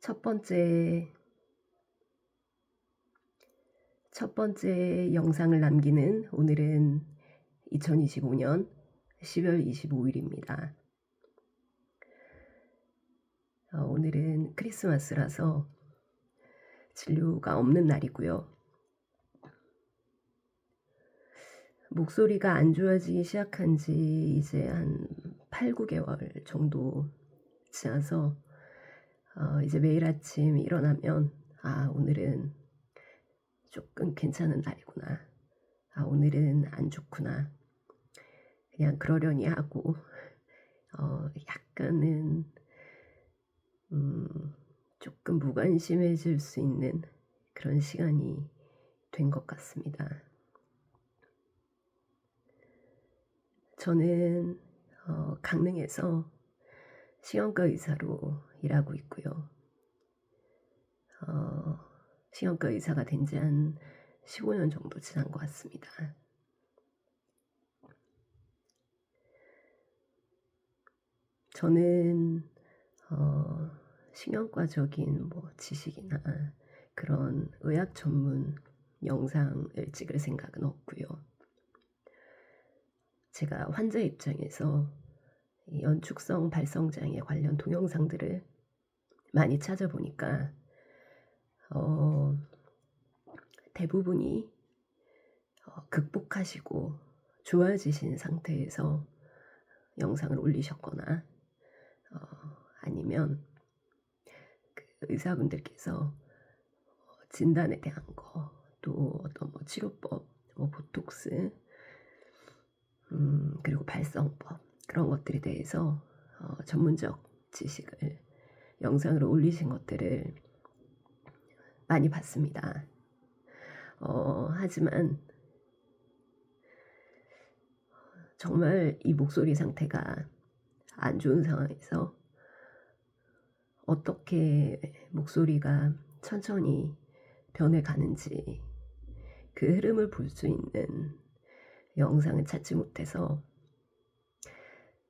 첫 번째 첫 번째 영상을 남기는 오늘은 2025년 10월 25일입니다. 오늘은 크리스마스라서 진료가 없는 날이고요. 목소리가 안 좋아지기 시작한 지 이제 한 8-9개월 정도 지나서 이제 매일 아침 일어나면 오늘은 조금 괜찮은 날이구나. 오늘은 안 좋구나. 그냥 그러려니 하고 약간은 조금 무관심해질 수 있는 그런 시간이 된 것 같습니다. 저는 강릉에서 신경과 의사로 일하고 있고요. 신경과 의사가 된 지 한 15년 정도 지난 것 같습니다. 저는 신경과적인 지식이나 그런 의학 전문 영상을 찍을 생각은 없고요. 제가 환자 입장에서 연축성 발성장애 관련 동영상들을 많이 찾아보니까 대부분이 극복하시고 좋아지신 상태에서 영상을 올리셨거나 아니면 그 의사분들께서 진단에 대한 거, 또 어떤 치료법, 보톡스, 그리고 발성법, 그런 것들에 대해서 전문적 지식을 영상으로 올리신 것들을 많이 봤습니다. 하지만 정말 이 목소리 상태가 안 좋은 상황에서 어떻게 목소리가 천천히 변해가는지 그 흐름을 볼 수 있는 영상을 찾지 못해서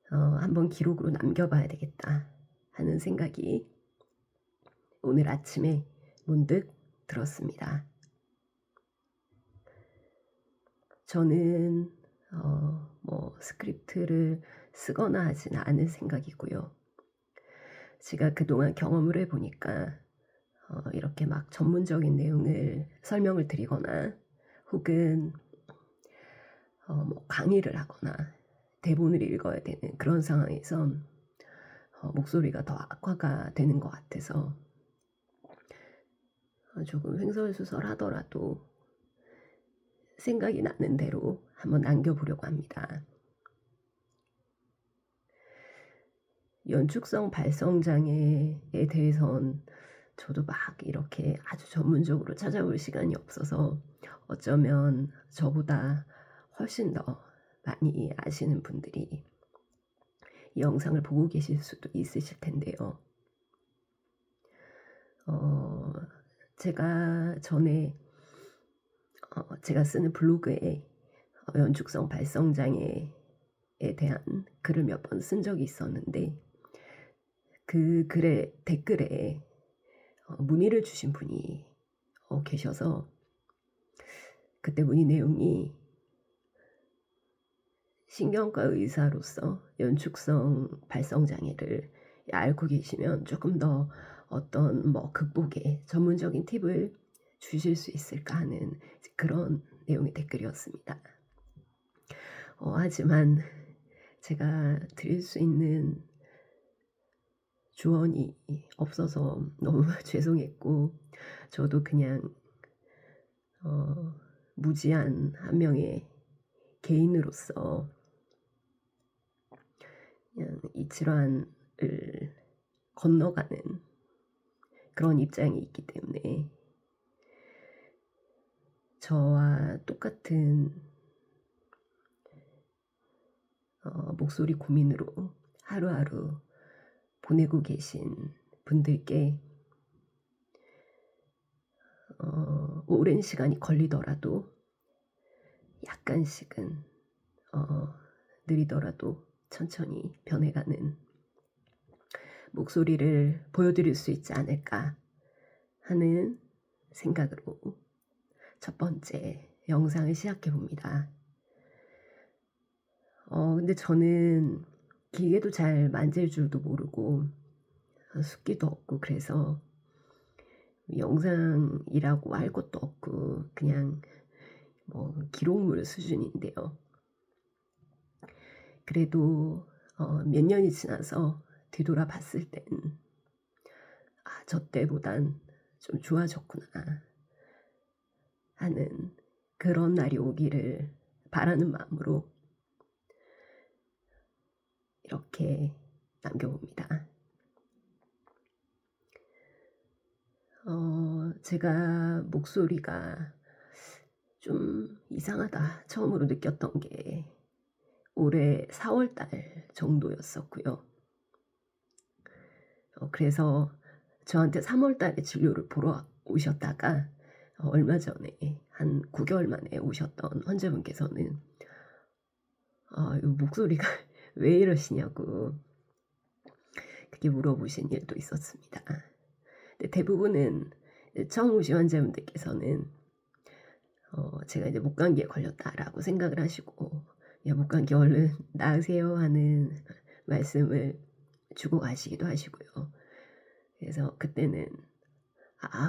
한번 기록으로 남겨봐야 되겠다 하는 생각이 오늘 아침에 문득 들었습니다. 저는 스크립트를 쓰거나 하지는 않을 생각이고요. 제가 그동안 경험을 해보니까 이렇게 막 전문적인 내용을 설명을 드리거나 혹은 강의를 하거나 대본을 읽어야 되는 그런 상황에선 목소리가 더 악화가 되는 것 같아서 조금 횡설수설하더라도 생각이 나는 대로 한번 남겨보려고 합니다. 연축성 발성장애에 대해선 저도 막 이렇게 아주 전문적으로 찾아볼 시간이 없어서 어쩌면 저보다 훨씬 더 많이 아시는 분들이 이 영상을 보고 계실 수도 있으실 텐데요. 제가 전에 제가 쓰는 블로그에 연축성 발성장애에 대한 글을 몇 번 쓴 적이 있었는데 그 글의 댓글에 문의를 주신 분이 계셔서 그때 문의 내용이 신경과 의사로서 연축성 발성장애를 앓고 계시면 조금 더 어떤 극복의 전문적인 팁을 주실 수 있을까 하는 그런 내용의 댓글이었습니다. 하지만 제가 드릴 수 있는 조언이 없어서 너무 죄송했고 저도 그냥 무지한 한 명의 개인으로서 그냥 이 질환을 건너가는 그런 입장이 있기 때문에 저와 똑같은 목소리 고민으로 하루하루 보내고 계신 분들께 오랜 시간이 걸리더라도 약간씩은 느리더라도 천천히 변해가는 목소리를 보여드릴 수 있지 않을까 하는 생각으로 첫 번째 영상을 시작해 봅니다. 근데 저는 기계도 잘 만질 줄도 모르고 숫기도 없고 그래서 영상이라고 할 것도 없고 그냥 뭐 기록물 수준인데요. 그래도 몇 년이 지나서 뒤돌아 봤을 땐 저 때보단 좀 좋아졌구나 하는 그런 날이 오기를 바라는 마음으로 이렇게 남겨봅니다. 제가 목소리가 좀 이상하다 처음으로 느꼈던 게 올해 4월달 정도였었고요. 그래서 저한테 3월달에 진료를 보러 오셨다가 얼마 전에 한 9개월 만에 오셨던 환자분께서는 목소리가 왜 이러시냐고 그렇게 물어보신 일도 있었습니다. 근데 대부분은 처음 오신 환자분들께서는 제가 이제 목감기에 걸렸다라고 생각을 하시고 야, 목감기 얼른 나으세요 하는 말씀을 주고 가시기도 하시고요. 그래서 그때는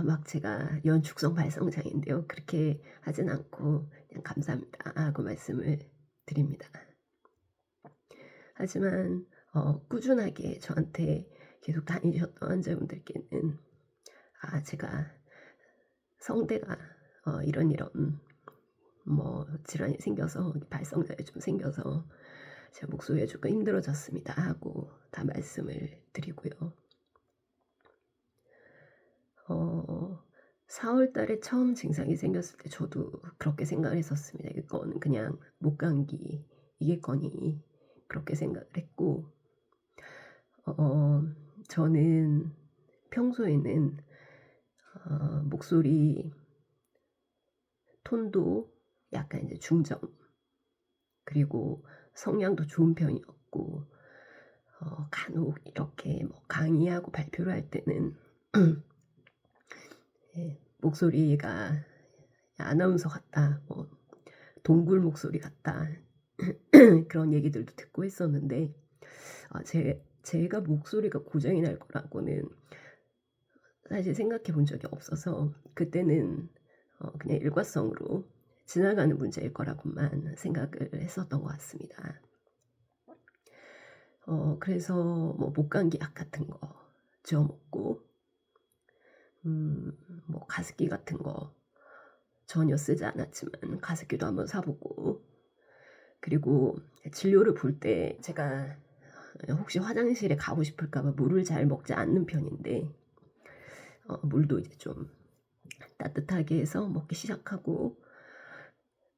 막 제가 연축성 발성장인데요. 그렇게 하진 않고 그냥 감사합니다 하고 말씀을 드립니다. 하지만 꾸준하게 저한테 계속 다니셨던 환자분들께는 제가 성대가 이런 뭐 질환이 생겨서 발성자에 좀 생겨서 제 목소리가 조금 힘들어졌습니다 하고 다 말씀을 드리고요. 4월 달에 처음 증상이 생겼을 때 저도 그렇게 생각을 했었습니다. 이건 그냥 목감기이겠거니 그렇게 생각을 했고 저는 평소에는 목소리 톤도 약간 이제 중저음 그리고 성량도 좋은 편이었고 간혹 이렇게 뭐 강의하고 발표를 할 때는 목소리가 아나운서 같다, 뭐 동굴 목소리 같다 그런 얘기들도 듣고 했었는데 제가 목소리가 고장이 날 거라고는 사실 생각해 본 적이 없어서 그때는 그냥 일과성으로 지나가는 문제일 거라고만 생각을 했었던 것 같습니다. 그래서 뭐 목감기 약 같은 거 지어 먹고 뭐 가습기 같은 거 전혀 쓰지 않았지만 가습기도 한번 사보고 그리고 진료를 볼 때 제가 혹시 화장실에 가고 싶을까 봐 물을 잘 먹지 않는 편인데 물도 이제 좀 따뜻하게 해서 먹기 시작하고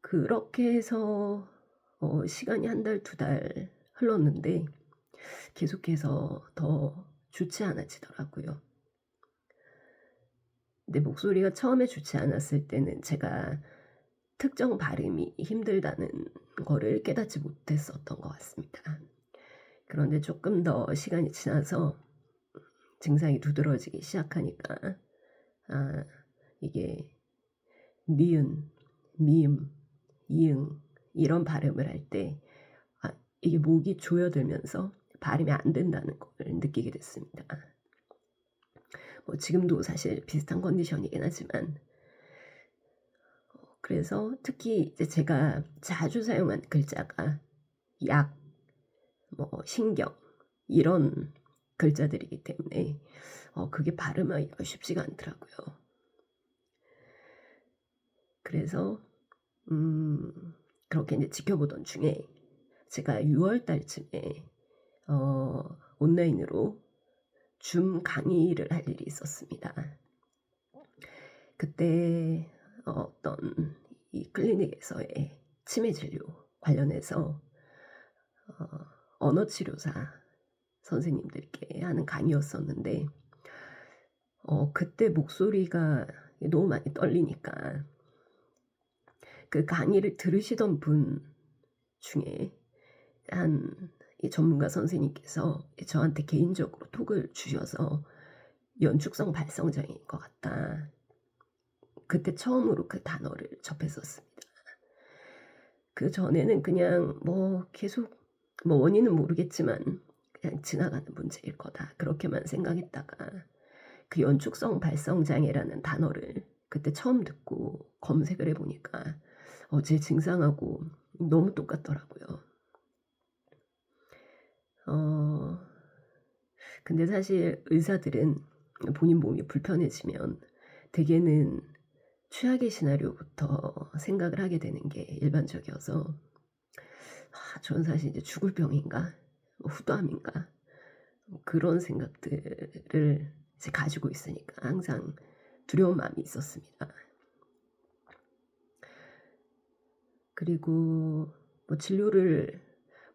그렇게 해서 시간이 1달, 2달 흘렀는데 계속해서 더 좋지 않아지더라고요. 근데 목소리가 처음에 좋지 않았을 때는 제가 특정 발음이 힘들다는 거를 깨닫지 못했었던 것 같습니다. 그런데 조금 더 시간이 지나서 증상이 두드러지기 시작하니까 이게 니은, 미음, 이응 이런 발음을 할 때 이게 목이 조여들면서 발음이 안 된다는 걸 느끼게 됐습니다. 뭐 지금도 사실 비슷한 컨디션이긴 하지만 그래서 특히 이제 제가 자주 사용한 글자가 약, 뭐 신경 이런 글자들이기 때문에 그게 발음하기가 쉽지가 않더라고요. 그래서 그렇게 이제 지켜보던 중에 제가 6월 달쯤에 온라인으로 줌 강의를 할 일이 있었습니다. 그때 어떤 이 클리닉에서의 치매 진료 관련해서 언어치료사 선생님들께 하는 강의였었는데 그때 목소리가 너무 많이 떨리니까 그 강의를 들으시던 분 중에 한 이 전문가 선생님께서 저한테 개인적으로 톡을 주셔서 "연축성 발성장애인 것 같다." 그때 처음으로 그 단어를 접했었습니다. 그전에는 그냥 뭐 계속 뭐 원인은 모르겠지만 '그냥 지나가는 문제일 거다.' 그렇게만 생각했다가 그 연축성 발성 장애라는 단어를 그때 처음 듣고 검색을 해 보니까 제 증상하고 너무 똑같더라고요. 어 근데 사실 의사들은 본인 몸이 불편해지면 대개는 최악의 시나리오부터 생각을 하게 되는 게 일반적이어서 저는 사실 이제 '죽을 병인가? 뭐 후두암인가?' 뭐 그런 생각들을 이제 가지고 있으니까 항상 두려운 마음이 있었습니다. 그리고 뭐 진료를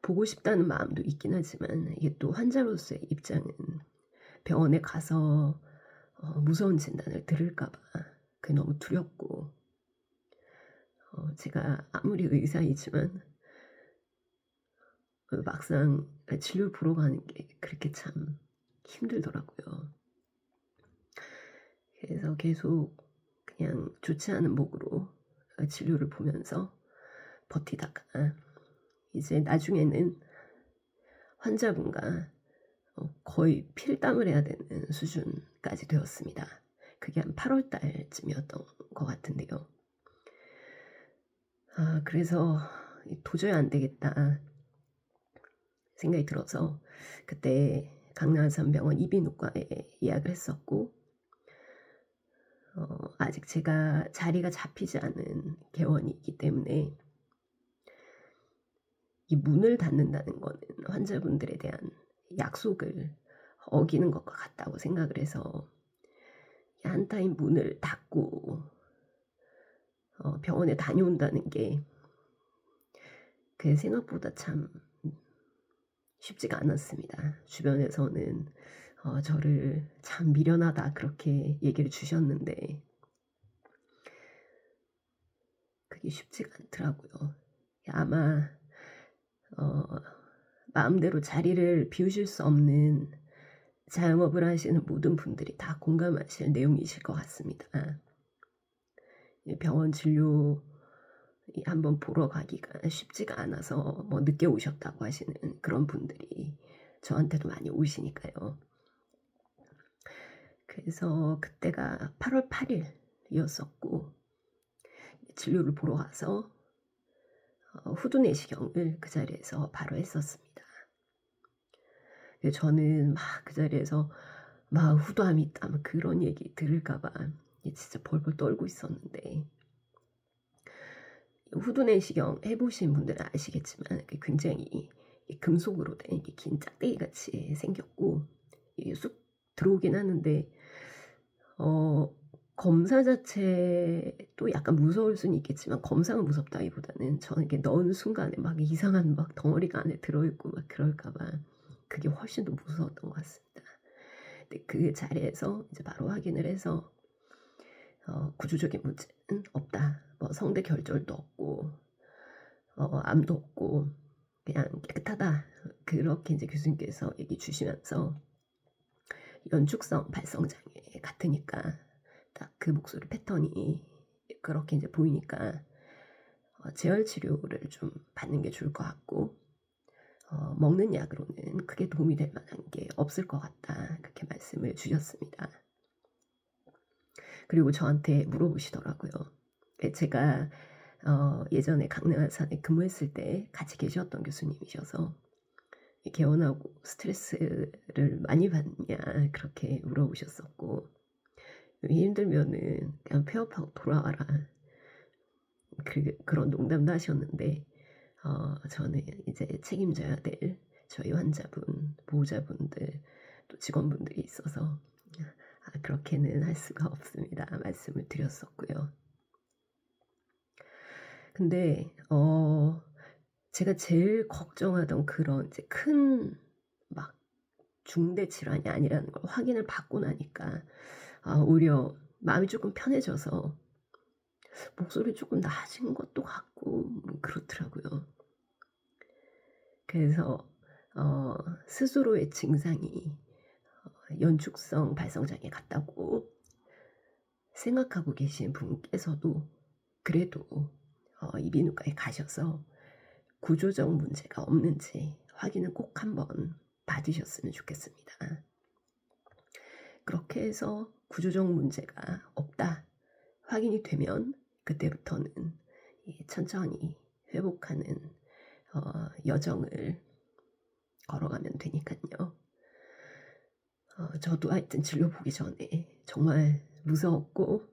보고 싶다는 마음도 있긴 하지만 이게 또 환자로서의 입장은 병원에 가서 무서운 진단을 들을까 봐 그게 너무 두렵고 제가 아무리 의사이지만 막상 진료를 보러 가는 게 그렇게 참 힘들더라고요. 그래서 계속 그냥 좋지 않은 목으로 진료를 보면서 버티다가 이제 나중에는 환자분과 거의 필담을 해야 되는 수준까지 되었습니다. 그게 한 8월 달쯤이었던 것 같은데요. 그래서 '도저히 안 되겠다.' 생각이 들어서 그때 강남산병원 이비인후과에 예약을 했었고 아직 제가 자리가 잡히지 않은 개원이기 때문에 이 문을 닫는다는 거는 환자분들에 대한 약속을 어기는 것과 같다고 생각을 해서 한타임 문을 닫고 병원에 다녀온다는 게 그게 생각보다 참 쉽지가 않았습니다. 주변에서는 저를 "참 미련하다." 그렇게 얘기를 주셨는데 그게 쉽지가 않더라고요. 아마 어 마음대로 자리를 비우실 수 없는 자영업을 하시는 모든 분들이 다 공감하실 내용이실 것 같습니다. 이 병원 진료 이 한번 보러 가기가 쉽지가 않아서 뭐 늦게 오셨다고 하시는 그런 분들이 저한테도 많이 오시니까요. 그래서 그때가 8월 8일 이었었고 진료를 보러 가서 후두 내시경을 그 자리에서 바로 했었습니다. 근데 저는 막 그 자리에서 막 "후두암이 있다." 막 그런 얘기 들을까 봐 진짜 벌벌 떨고 있었는데 후두 내시경 해 보신 분들은 아시겠지만 그 굉장히 이 금속으로 된 이게 긴 짝대기 같이 생겼고 이게 쑥 들어오긴 하는데 어 검사 자체도 약간 무서울 수는 있겠지만 검사가 무섭다기보다는 저는 이렇게 넣은 순간에 막 이상한 막 덩어리가 안에 들어 있고 막 그럴까 봐 그게 훨씬 더 무서웠던 것 같습니다. 근데 그 자리에서 이제 바로 확인을 해서 "구조적인 문제는 없다." 뭐 "성대 결절도 없고 암도 없고 그냥 깨끗하다." 그렇게 인제 교수님께서 얘기해 주시면서 연축성 발성 장애 같으니까 딱 그 목소리 패턴이 그렇게 인제 보이니까 재활 치료를 좀 받는 게 좋을 것 같고 "먹는 약으로는 크게 도움이 될 만한 게 없을 것 같다." 그렇게 말씀을 주셨습니다. 그리고 저한테 물어보시더라고요. 제가 예전에 강남산에 근무했을 때 같이 계셨던 교수님이셔서 이 "개원하고 스트레스를 많이 받냐?" 그렇게 물어보셨었고 "힘들면은 그냥 폐업하고 돌아와라." 그런 농담도 하셨는데 저는 이제 책임져야 될 저희 환자분, 보호자분들 또 직원분들이 있어서 그렇게는 할 수가 없습니다." 말씀을 드렸었고요. 근데 제가 제일 걱정하던 그런 이제 큰 막 중대 질환이 아니라는 걸 확인을 받고 나니까 오히려 마음이 쪼끔 편해져서 목소리 쪼끔 나아진 것도 같고 뭐 그렇더라고요. 그래서 어 스스로의 증상이 연축성 발성장애 같다고 생각하고 계신 분께서도 그래도 이비인후과에 가셔서 구조적 문제가 없는지 확인을 꼭 한번 받으셨으면 좋겠습니다. 그렇게 해서 구조적 문제가 없다 확인이 되면 그때부터는 천천히 회복하는 여정을 걸어가면 되니깐요. 저도 하여튼 진료 보기 전에 정말 무서웠고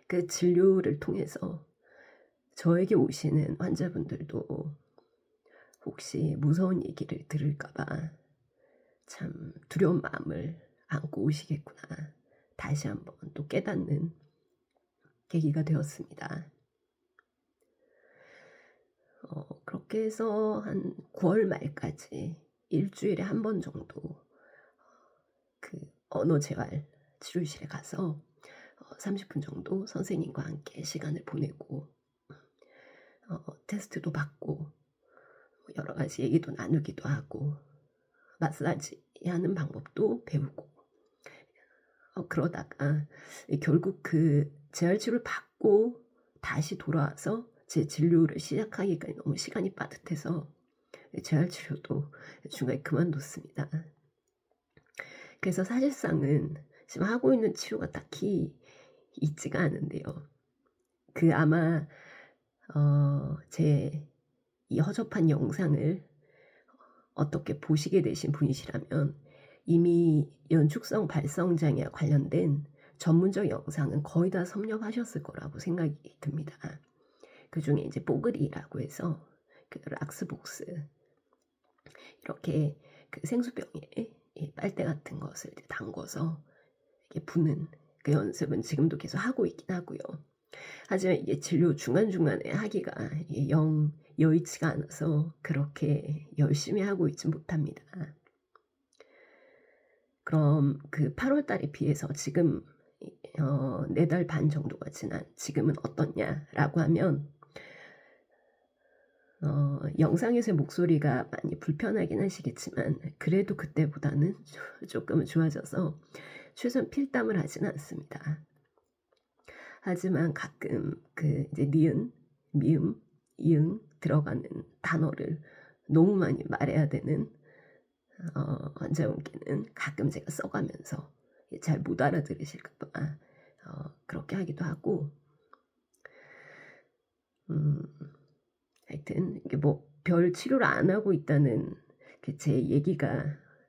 그 진료를 통해서 저에게 오시는 환자분들도 혹시 무서운 얘기를 들을까 봐 참 두려운 마음을 안고 오시겠구나 다시 한번 또 깨닫는 계기가 되었습니다. 그렇게 해서 한 9월 말까지 일주일에 한 번 정도 그 언어재활 치료실에 가서 30분 정도 선생님과 함께 시간을 보내고 테스트도 받고 여러 가지 얘기도 나누기도 하고 마사지하는 방법도 배우고 그러다가 결국 그 재활치료를 받고 다시 돌아와서 제 진료를 시작하기가 너무 시간이 빠듯해서 재활치료도 중간에 그만뒀습니다. 그래서 사실상은 지금 하고 있는 치료가 딱히 있지가 않은데요. 그 아마 제 이 허접한 영상을 어떻게 보시게 되신 분이시라면 이미 연축성 발성장애와 관련된 전문적 영상은 거의 다 섭렵하셨을 거라고 생각이 듭니다. 그중에 이제 뽀글이라고 해서 그 락스복스 이렇게 그 생수병에 빨대 같은 것을 담궈서 이렇게 부는 그 연습은 지금도 계속 하고 있긴 하고요. 하지만 이게 진료 중간중간에 하기가 영 여의치가 않아서 그렇게 열심히 하고 있진 못합니다. 그럼 그 8월 달에 비해서 지금 4달 반 정도가 지난 지금은 어떻냐라고 하면 영상에서의 목소리가 많이 불편하긴 하시겠지만 그래도 그때보다는 조금은 좋아져서 최소한 필담을 하지는 않습니다. 하지만 가끔 그 이제 니은, 미음, 이응 들어가는 단어를 너무 많이 말해야 되는 환자분께는 가끔 제가 써가면서 잘 못 알아들으실까 봐 그렇게 하기도 하고 하여튼 이게 뭐 별 치료를 안 하고 있다는 제 얘기가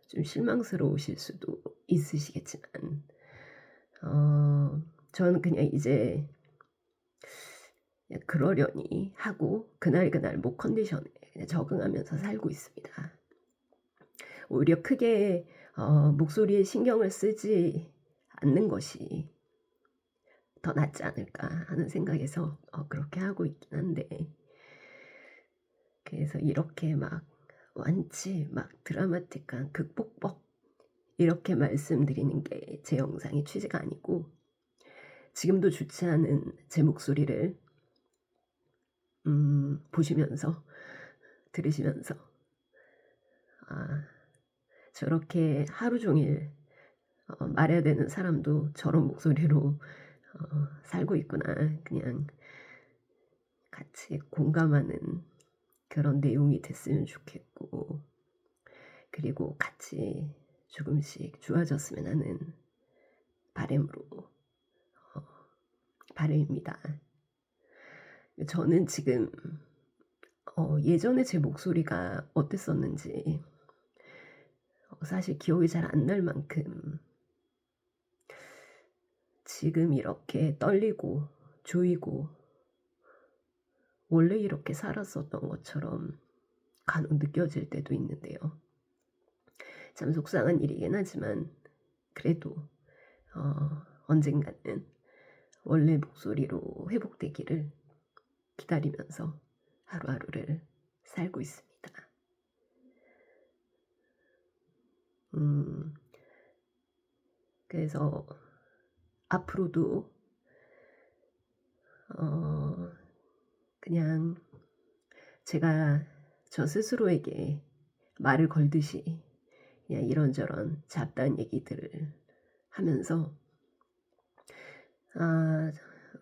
좀 실망스러우실 수도 있으시겠지만 저는 그냥 이제 그러려니 하고 그날 목 컨디션에 그냥 적응하면서 살고 있습니다. 오히려 크게 목소리에 신경을 쓰지 않는 것이 더 낫지 않을까 하는 생각에서 그렇게 하고 있긴 한데 그래서 이렇게 막 완치 막 드라마틱한 극복법 이렇게 말씀드리는 게 제 영상의 취지가 아니고 지금도 좋지 않은 제 목소리를 보시면서 들으시면서 저렇게 하루 종일 말해야 되는 사람도 저런 목소리로 살고 있구나 그냥 같이 공감하는 그런 내용이 됐으면 좋겠고 그리고 같이 조금씩 좋아졌으면 하는 바람으로 바람입니다. 저는 지금 예전에 제 목소리가 어땠었는지 사실 기억이 잘 안 날 만큼 지금 이렇게 떨리고 조이고 원래 이렇게 살았었던 것처럼 간혹 느껴질 때도 있는데요. 참 속상한 일이긴 하지만 그래도 언젠가는 원래 목소리로 회복되기를 기다리면서 하루하루를 살고 있습니다. 그래서 앞으로도 그냥 제가 저 스스로에게 말을 걸듯이 그냥 이런저런 잡다한 얘기들을 하면서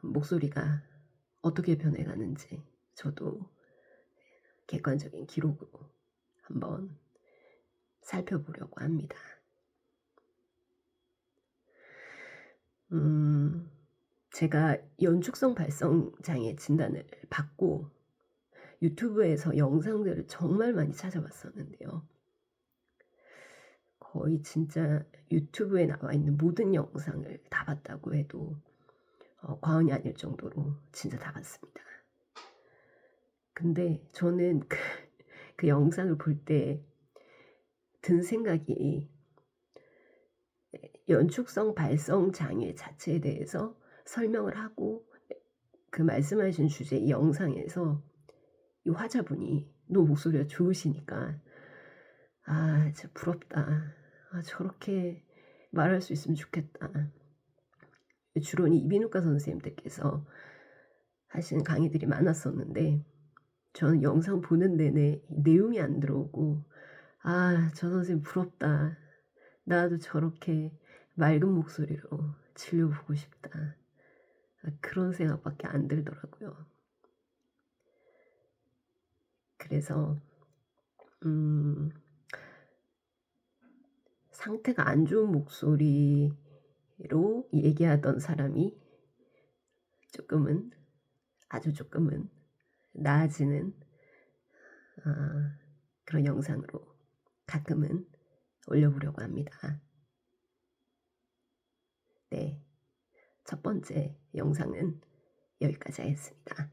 목소리가 어떻게 변해가는지 저도 객관적인 기록으로 한번 살펴보려고 합니다. 제가 연축성 발성 장애 진단을 받고 유튜브에서 영상들을 정말 많이 찾아봤었는데요. 거의 진짜 유튜브에 나와 있는 모든 영상을 다 봤다고 해도 과언이 아닐 정도로 진짜 다 봤습니다. 근데 저는 그 영상을 볼 때 든 생각이 연축성 발성 장애 자체에 대해서 설명을 하고 그 말씀하신 주제 이 영상에서 이 화자분이 너무 목소리가 좋으시니까 진짜 부럽다. 저렇게 말할 수 있으면 좋겠다. 주로는 이비인후과 선생님들께서 하시는 강의들이 많았었는데 저는 영상 보는 내내 내용이 안 들어오고 저 선생님 부럽다. 나도 저렇게 맑은 목소리로 진료 보고 싶다. 그런 생각밖에 안 들더라고요. 그래서 상태가 안 좋은 목소리로 얘기하던 사람이 조금은, 아주 조금은 나아지는 그런 영상으로 가끔은 올려보려고 합니다. 네, 첫 번째 영상은 여기까지 하겠습니다.